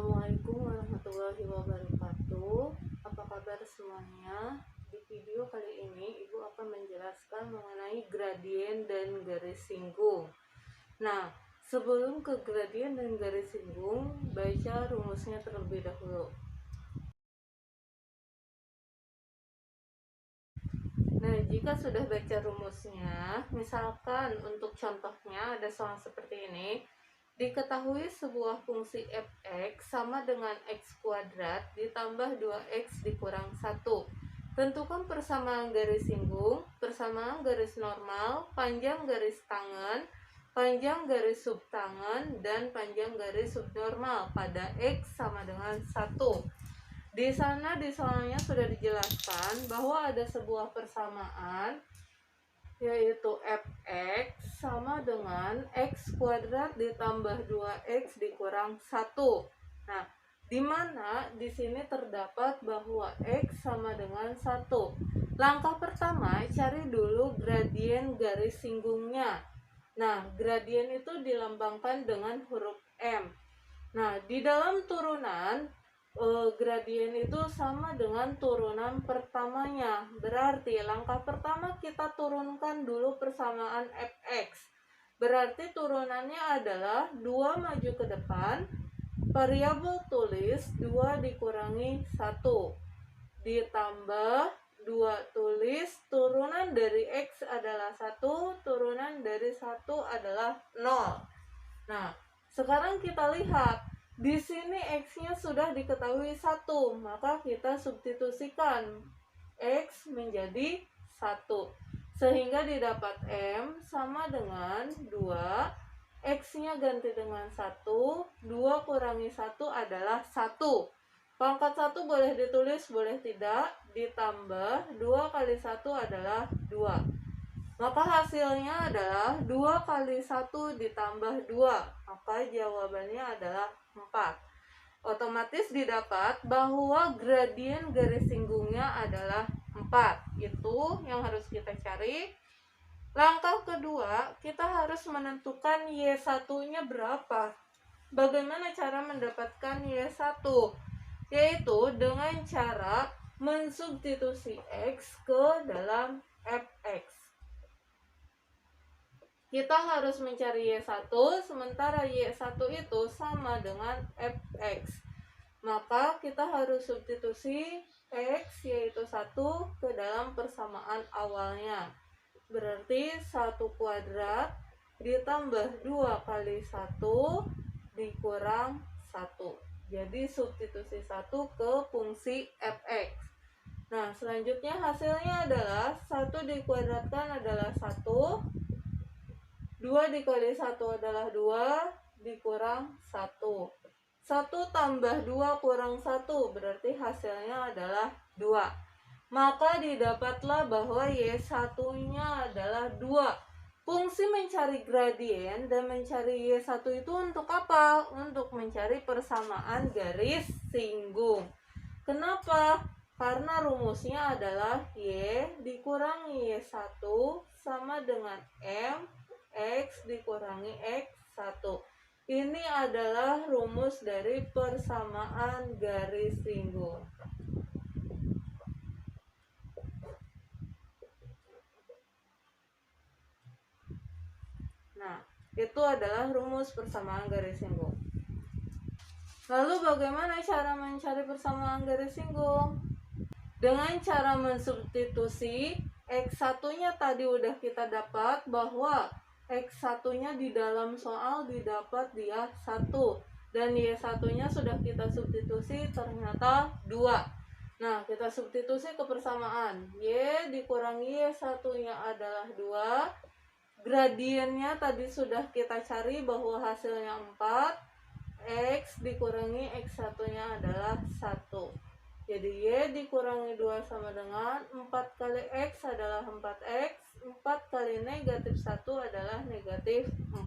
Assalamualaikum warahmatullahi wabarakatuh. Apa kabar semuanya? Di video kali ini Ibu akan menjelaskan mengenai gradien dan garis singgung. Nah, sebelum ke gradien dan garis singgung, baca rumusnya terlebih dahulu. Nah, jika sudah baca rumusnya, misalkan untuk contohnya ada soal seperti ini. Diketahui sebuah fungsi f(x) sama dengan x kuadrat ditambah 2x dikurang 1. Tentukan persamaan garis singgung, persamaan garis normal, panjang garis tangen, panjang garis subtangen, dan panjang garis subnormal pada x sama dengan 1. Di sana di soalnya sudah dijelaskan bahwa ada sebuah persamaan yaitu f(x) sama dengan x kuadrat ditambah 2x dikurang 1. Nah, di mana di sini terdapat bahwa x sama dengan 1. Langkah pertama, cari dulu gradien garis singgungnya. Nah, gradien itu dilambangkan dengan huruf M. Nah, di dalam turunan gradien itu sama dengan turunan pertamanya. Berarti langkah pertama kita turunkan dulu persamaan f(x). Berarti turunannya adalah 2 maju ke depan, variabel tulis 2 dikurangi 1, ditambah 2 tulis, turunan dari x adalah 1, turunan dari 1 adalah 0. Nah, sekarang kita lihat di sini x-nya sudah diketahui 1, maka kita substitusikan x menjadi 1. Sehingga didapat M sama dengan 2, x-nya ganti dengan 1, 2 kurangi 1 adalah 1. Pangkat 1 boleh ditulis, boleh tidak, ditambah 2 kali 1 adalah 2. Maka hasilnya adalah 2 kali 1 ditambah 2. Maka jawabannya adalah 4. Otomatis didapat bahwa gradien garis singgungnya adalah 4. Itu yang harus kita cari. Langkah kedua, kita harus menentukan Y1-nya berapa. Bagaimana cara mendapatkan Y1? Yaitu dengan cara mensubstitusi X ke dalam Fx. Kita harus mencari Y1, sementara Y1 itu sama dengan Fx. Maka kita harus substitusi X yaitu 1 ke dalam persamaan awalnya. Berarti 1 kuadrat ditambah 2 kali 1 dikurang 1. Jadi substitusi 1 ke fungsi Fx. Nah, selanjutnya hasilnya adalah 1 dikuadratkan adalah 1, 2 dikali 1 adalah 2, dikurang 1. 1 tambah 2 kurang 1, berarti hasilnya adalah 2. Maka didapatlah bahwa Y1-nya adalah 2. Fungsi mencari gradien dan mencari Y1 itu untuk apa? Untuk mencari persamaan garis singgung. Kenapa? Karena rumusnya adalah Y dikurangi Y1 sama dengan M X dikurangi X1. Ini adalah rumus dari persamaan garis singgung. Nah, itu adalah rumus persamaan garis singgung. Lalu bagaimana cara mencari persamaan garis singgung? Dengan cara mensubstitusi X1-nya tadi udah kita dapat bahwa X1-nya di dalam soal didapat dia 1. Dan Y1-nya sudah kita substitusi ternyata 2. Nah, kita substitusi ke persamaan. Y dikurangi Y1-nya adalah 2. Gradiennya tadi sudah kita cari bahwa hasilnya 4. X dikurangi X1-nya adalah 1. Jadi Y dikurangi 2 sama dengan 4 kali X adalah 4X, 4 kali negatif 1 adalah negatif 4.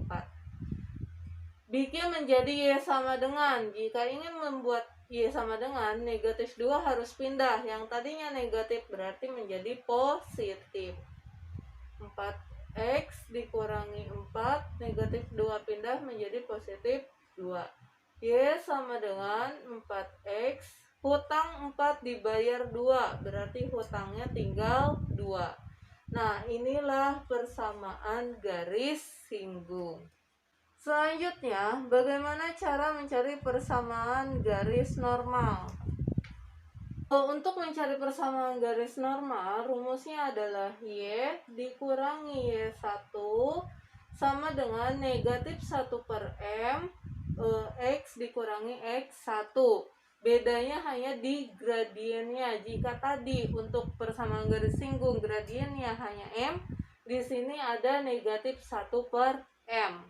Bikin menjadi Y sama dengan, jika ingin membuat Y sama dengan, negatif 2 harus pindah. Yang tadinya negatif berarti menjadi positif. 4X dikurangi 4, negatif 2 pindah menjadi positif 2. Y sama dengan 4X, hutang 4 dibayar 2, berarti hutangnya tinggal 2. Nah, inilah persamaan garis singgung. Selanjutnya, bagaimana cara mencari persamaan garis normal? Untuk mencari persamaan garis normal, rumusnya adalah Y dikurangi Y1 sama dengan negatif 1 per M X dikurangi X1. Bedanya hanya di gradiennya. Jika tadi untuk persamaan garis singgung gradiennya hanya M, di sini ada negatif 1 per M.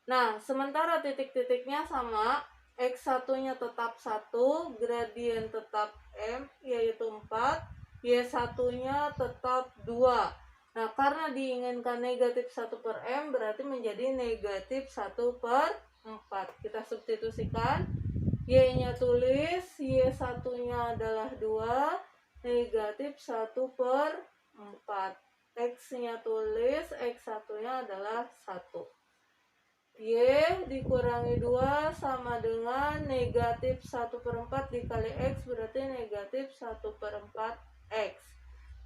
Nah, sementara titik-titiknya sama, X1-nya tetap 1, gradien tetap M, yaitu 4, Y1-nya tetap 2. Nah, karena diinginkan negatif 1 per M, berarti menjadi negatif 1 per 4. Kita substitusikan, Y-nya tulis, Y1-nya adalah 2, negatif 1 per 4. X-nya tulis, X1-nya adalah 1. Y dikurangi 2 sama dengan negatif 1 per 4 dikali X, berarti negatif 1 per 4 X.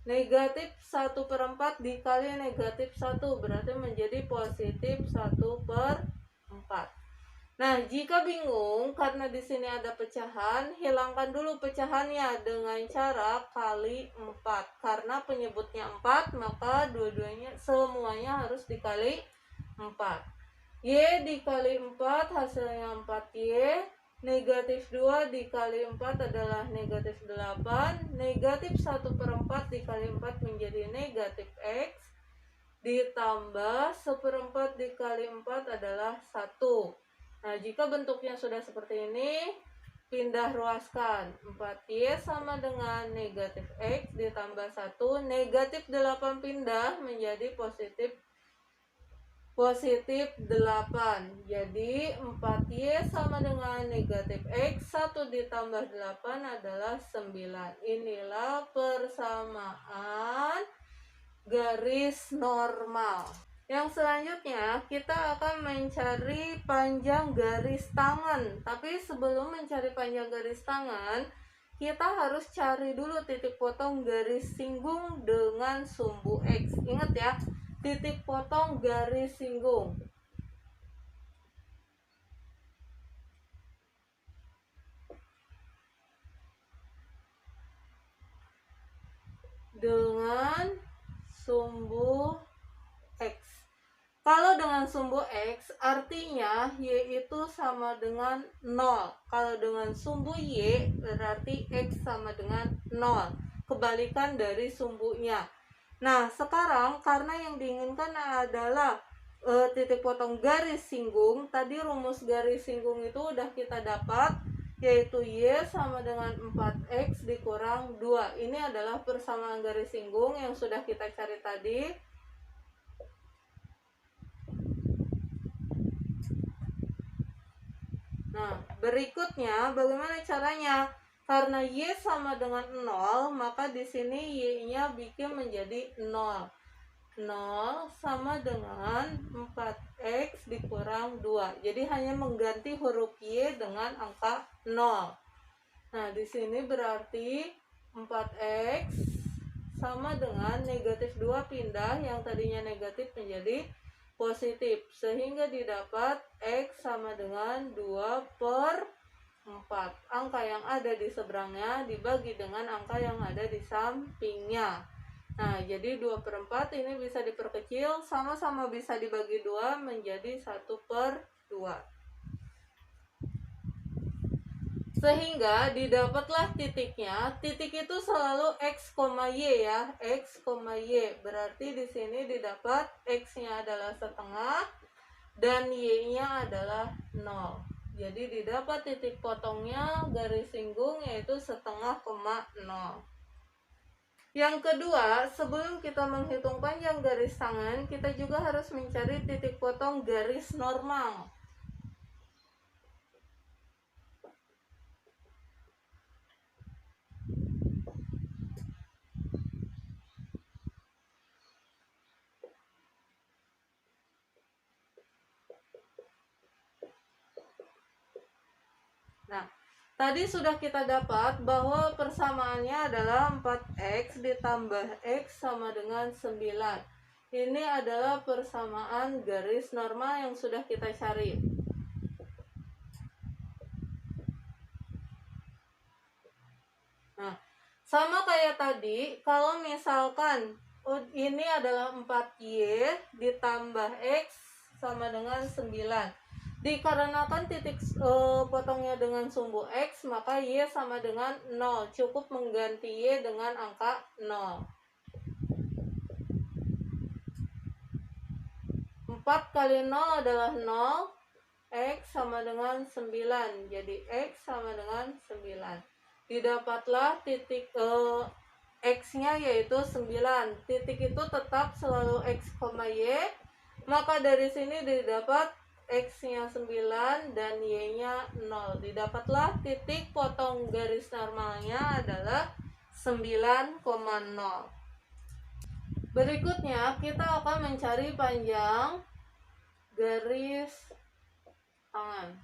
Negatif 1 per 4 dikali negatif 1 berarti menjadi positif 1 per 4. Nah, jika bingung karena di sini ada pecahan, hilangkan dulu pecahannya dengan cara kali 4. Karena penyebutnya 4, maka dua-duanya semuanya harus dikali 4. Y dikali 4 hasilnya 4Y, negatif 2 dikali 4 adalah negatif 8, negatif 1 per 4 dikali 4 menjadi negatif X, ditambah 1/4 dikali 4 adalah 1. Nah, jika bentuknya sudah seperti ini, pindah ruaskan. 4Y sama dengan negatif X ditambah 1, negatif 8 pindah menjadi positif 8. Jadi 4Y sama dengan negatif X, 1 ditambah 8 adalah 9. Inilah persamaan garis normal. Yang selanjutnya kita akan mencari panjang garis tangan. Tapi sebelum mencari panjang garis tangan, kita harus cari dulu titik potong garis singgung dengan sumbu X. Ingat ya, titik potong garis singgung dengan sumbu X. Kalau dengan sumbu X artinya Y itu sama dengan 0. Kalau dengan sumbu Y berarti X sama dengan 0. Kebalikan dari sumbunya. Nah, sekarang karena yang diinginkan adalah titik potong garis singgung, tadi rumus garis singgung itu udah kita dapat, yaitu Y sama dengan 4X dikurang 2. Ini adalah persamaan garis singgung yang sudah kita cari tadi. Nah, berikutnya bagaimana caranya? Karena Y sama dengan 0, maka di sini Y-nya bikin menjadi 0. 0 sama dengan 4X dikurang 2. Jadi hanya mengganti huruf Y dengan angka 0. Nah, di sini berarti 4X sama dengan negatif 2 pindah, yang tadinya negatif menjadi positif, sehingga didapat X sama dengan 2 per 4. Angka yang ada di seberangnya dibagi dengan angka yang ada di sampingnya. Nah, jadi 2 per 4 ini bisa diperkecil, sama-sama bisa dibagi 2 menjadi 1 per 2. Sehingga didapatlah titiknya. Titik itu selalu X, Y ya. X, Y. Berarti di sini didapat X-nya adalah setengah dan Y-nya adalah 0. Jadi didapat titik potongnya garis singgung yaitu setengah, 0. Yang kedua, sebelum kita menghitung panjang garis tangan, kita juga harus mencari titik potong garis normal. Nah, tadi sudah kita dapat bahwa persamaannya adalah 4x ditambah x sama dengan 9. Ini adalah persamaan garis normal yang sudah kita cari. Nah, sama kayak tadi, kalau misalkan ini adalah 4y ditambah x sama dengan 9. Dikarenakan titik potongnya dengan sumbu x, maka y sama dengan 0. Cukup mengganti y dengan angka 0. 4 kali 0 adalah 0. X sama dengan 9. Jadi x sama dengan 9. Didapatlah titik x-nya yaitu 9. Titik itu tetap selalu x, y. Maka dari sini didapat x-nya 9 dan y-nya 0. Didapatlah titik potong garis normalnya adalah 9,0. Berikutnya kita akan mencari panjang garis tangan.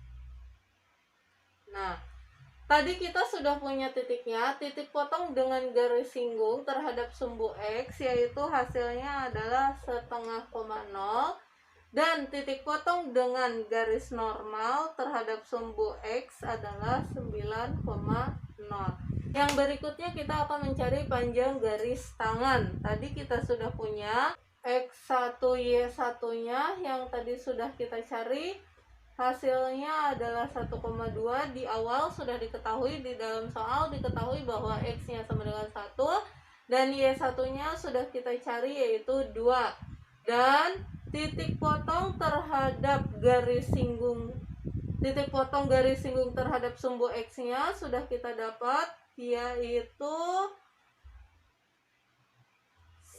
Nah, tadi kita sudah punya titiknya. Titik potong dengan garis singgung terhadap sumbu x, yaitu hasilnya adalah 0,5. Dan titik potong dengan garis normal terhadap sumbu x adalah 9,0. Yang berikutnya kita akan mencari panjang garis tangan. Tadi kita sudah punya x1 y1-nya yang tadi sudah kita cari. Hasilnya adalah 1,2. Di awal sudah diketahui, di dalam soal diketahui bahwa x-nya sama dengan 1 dan y1-nya sudah kita cari yaitu 2. Dan titik potong terhadap garis singgung, titik potong garis singgung terhadap sumbu x-nya sudah kita dapat, yaitu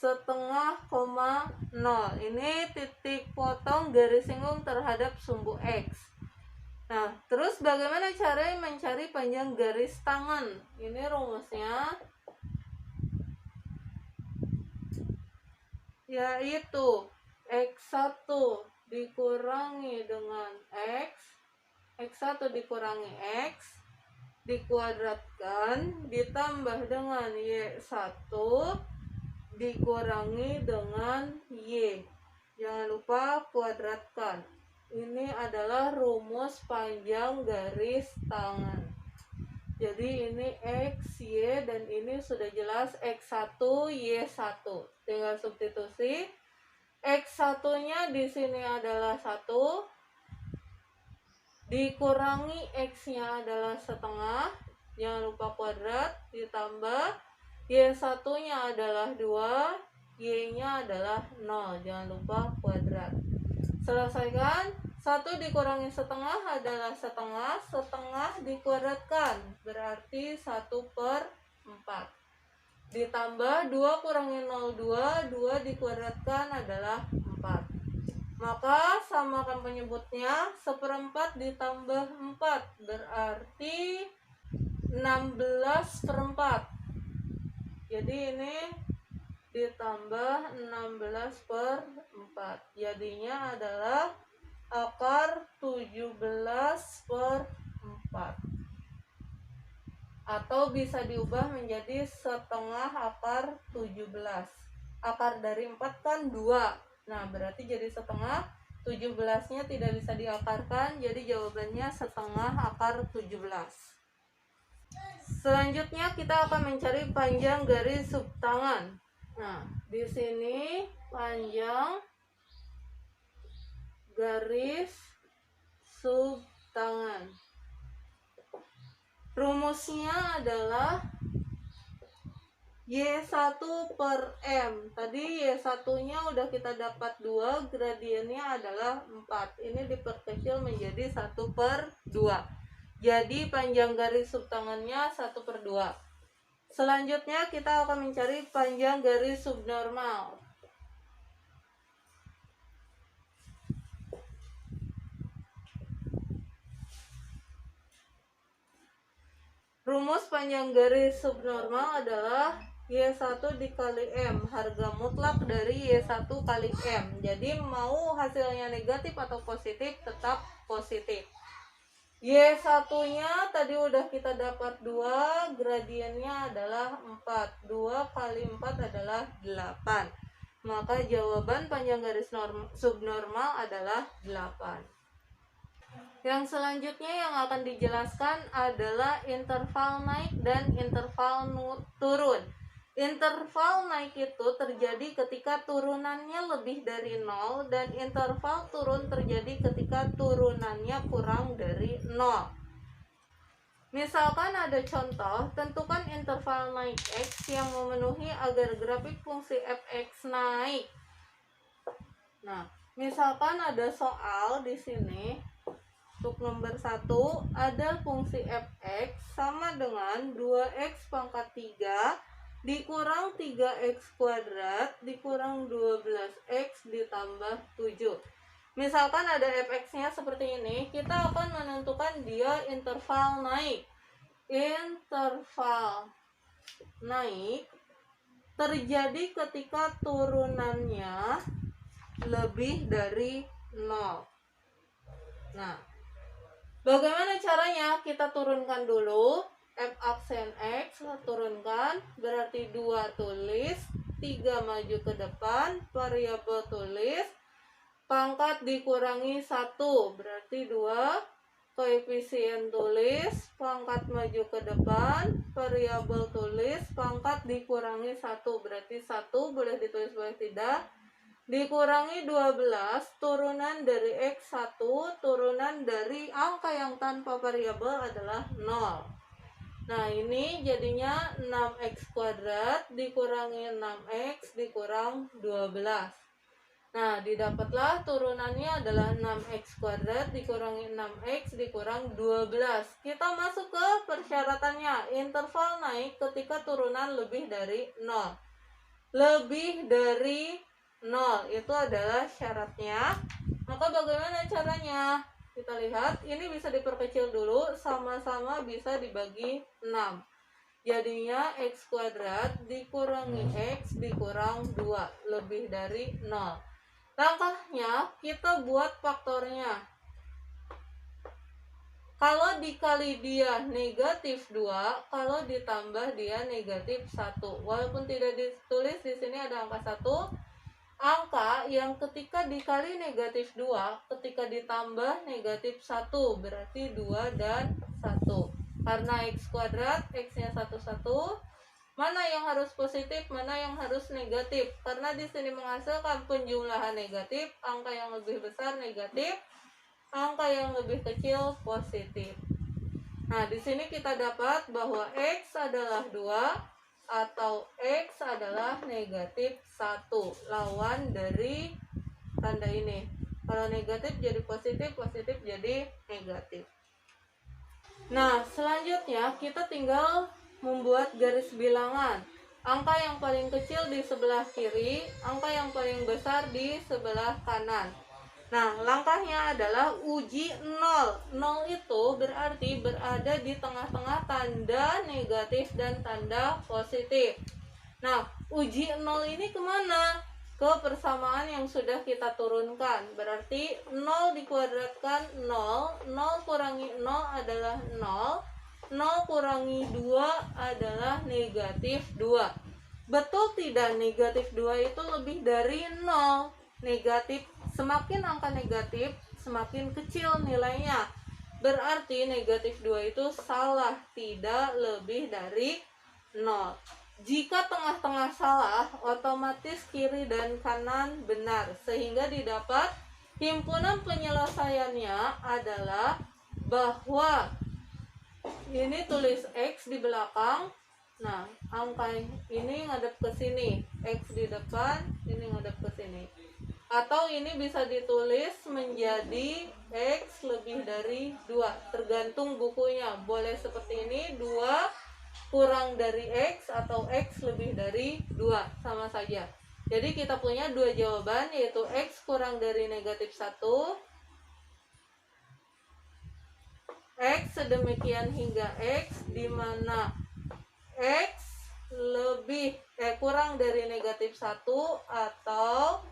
0,5. Ini titik potong garis singgung terhadap sumbu x. Nah, terus bagaimana cara mencari panjang garis tangan? Ini rumusnya, yaitu x1 dikurangi dengan x1 dikurangi x dikuadratkan ditambah dengan y1 dikurangi dengan y. Jangan lupa kuadratkan. Ini adalah rumus panjang garis tangan. Jadi ini x, y, dan ini sudah jelas x1, y1. Tinggal substitusi. X1-nya di sini adalah 1. Dikurangi x-nya adalah setengah. Jangan lupa kuadrat. Ditambah y1-nya adalah 2. Y-nya adalah 0. Jangan lupa kuadrat. Selesaikan. 1 dikurangi setengah adalah setengah. Setengah dikuadratkan berarti 1/4. Ditambah 2 kurangi 0, 2 dikuadratkan adalah 4. Maka samakan penyebutnya. 1/4 ditambah 4 berarti 16/4. Jadi ini ditambah 16/4. Jadinya adalah akar 17/4. Atau bisa diubah menjadi setengah akar 17. Akar dari 4 kan 2. Nah, berarti jadi setengah. 17-nya tidak bisa diakarkan, jadi jawabannya setengah akar 17. Selanjutnya kita akan mencari panjang garis sub tangan. Nah, di sini panjang garis sub tangan. Rumusnya adalah Y1/M. Tadi Y1-nya udah kita dapat 2, gradiennya adalah 4. Ini diperkecil menjadi 1/2. Jadi panjang garis subtangannya 1/2. Selanjutnya kita akan mencari panjang garis subnormal. Rumus panjang garis subnormal adalah Y1 dikali M, harga mutlak dari Y1 kali M. Jadi mau hasilnya negatif atau positif, tetap positif. Y1-nya tadi udah kita dapat 2, gradiennya adalah 4. 2 kali 4 adalah 8. Maka jawaban panjang garis subnormal adalah 8. Yang selanjutnya yang akan dijelaskan adalah interval naik dan interval turun. Interval naik itu terjadi ketika turunannya lebih dari 0 dan interval turun terjadi ketika turunannya kurang dari 0. Misalkan ada contoh, tentukan interval naik X yang memenuhi agar grafik fungsi fx naik. Nah, misalkan ada soal di sini. Untuk nomor 1 ada fungsi fx sama dengan 2x pangkat 3 dikurang 3x kuadrat dikurang 12x ditambah 7. Misalkan ada fx-nya seperti ini, kita akan menentukan dia interval naik. Interval naik terjadi ketika turunannya lebih dari 0. Nah, bagaimana caranya? Kita turunkan dulu f aksen x, turunkan, berarti 2 tulis, 3 maju ke depan, variabel tulis, pangkat dikurangi 1, berarti 2, koefisien tulis, pangkat maju ke depan, variabel tulis, pangkat dikurangi 1, berarti 1 boleh ditulis boleh tidak, dikurangi 12, turunan dari x1, turunan dari angka yang tanpa variabel adalah 0. Nah, ini jadinya 6x kuadrat dikurangi 6x dikurang 12. Nah, didapatlah turunannya adalah 6x kuadrat dikurangi 6x dikurang 12. Kita masuk ke persyaratannya. Interval naik ketika turunan lebih dari 0. Lebih dari 0 itu adalah syaratnya. Maka bagaimana caranya? Kita lihat, ini bisa diperkecil dulu, sama-sama bisa dibagi 6. Jadinya x kuadrat dikurangi x dikurang 2, lebih dari 0. Langkahnya kita buat faktornya. Kalau dikali dia negatif 2, kalau ditambah dia negatif 1. Walaupun tidak ditulis di sini ada angka 1, angka yang ketika dikali negatif 2, ketika ditambah negatif 1, berarti 2 dan 1. Karena x kuadrat, x-nya 1, mana yang harus positif, mana yang harus negatif. Karena di sini menghasilkan penjumlahan negatif, angka yang lebih besar negatif, angka yang lebih kecil positif. Nah, di sini kita dapat bahwa x adalah 2 atau x adalah negatif 1, lawan dari tanda ini. Kalau negatif jadi positif, positif jadi negatif. Nah, selanjutnya kita tinggal membuat garis bilangan. Angka yang paling kecil di sebelah kiri, angka yang paling besar di sebelah kanan. Nah, langkahnya adalah uji 0. 0 itu berarti berada di tengah-tengah tanda negatif dan tanda positif. Nah, uji 0 ini kemana? Ke persamaan yang sudah kita turunkan. Berarti 0 dikuadratkan 0, 0 kurangi 0 adalah 0, 0 kurangi 2 adalah negatif 2. Betul tidak negatif 2 itu lebih dari 0? Negatif, semakin angka negatif, semakin kecil nilainya. Berarti negatif 2 itu salah, tidak lebih dari 0. Jika tengah-tengah salah, otomatis kiri dan kanan benar. Sehingga didapat himpunan penyelesaiannya adalah bahwa ini tulis X di belakang. Nah, angka ini ngadep ke sini, X di depan, ini ngadep ke sini. Atau ini bisa ditulis menjadi X lebih dari 2, tergantung bukunya. Boleh seperti ini, 2 kurang dari X atau X lebih dari 2, sama saja. Jadi kita punya dua jawaban, yaitu X kurang dari negatif 1, X sedemikian hingga X, di mana X kurang dari negatif 1 atau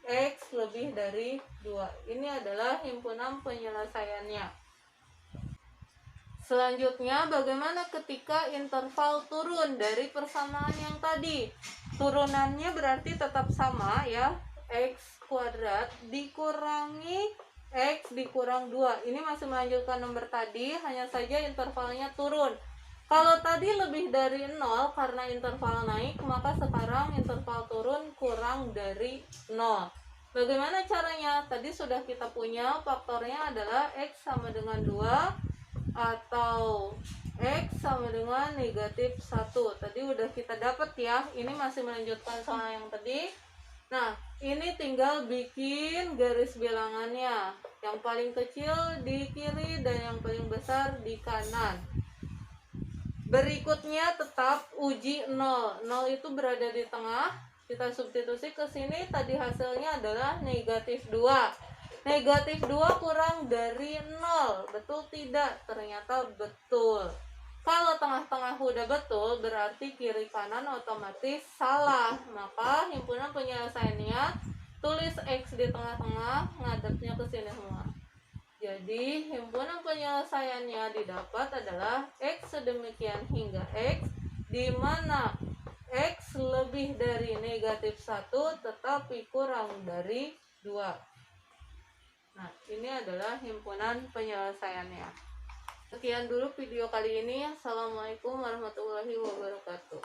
X lebih dari 2. Ini adalah himpunan penyelesaiannya. Selanjutnya, bagaimana ketika interval turun dari persamaan yang tadi? Turunannya berarti tetap sama ya, x kuadrat dikurangi x dikurang 2. Ini masih melanjutkan nomor tadi, hanya saja intervalnya turun. Kalau tadi lebih dari 0 karena interval naik, maka sekarang interval turun kurang dari 0. Bagaimana caranya? Tadi sudah kita punya faktornya adalah x sama dengan 2 atau x sama dengan negatif 1. Tadi udah kita dapat ya. Ini masih melanjutkan soal yang tadi. Nah, ini tinggal bikin garis bilangannya. Yang paling kecil di kiri dan yang paling besar di kanan. Berikutnya tetap uji 0. 0 itu berada di tengah. Kita substitusi ke sini, tadi hasilnya adalah negatif 2. Negatif 2 kurang dari 0. Betul tidak? Ternyata betul. Kalau tengah-tengah udah betul, berarti kiri kanan otomatis salah. Maka himpunan penyelesaiannya, tulis X di tengah-tengah, ngadepnya ke sini semua. Jadi himpunan penyelesaiannya didapat adalah X sedemikian hingga X, di mana X lebih dari negatif 1 tetapi kurang dari 2. Nah, ini adalah himpunan penyelesaiannya. Sekian dulu video kali ini. Assalamualaikum warahmatullahi wabarakatuh.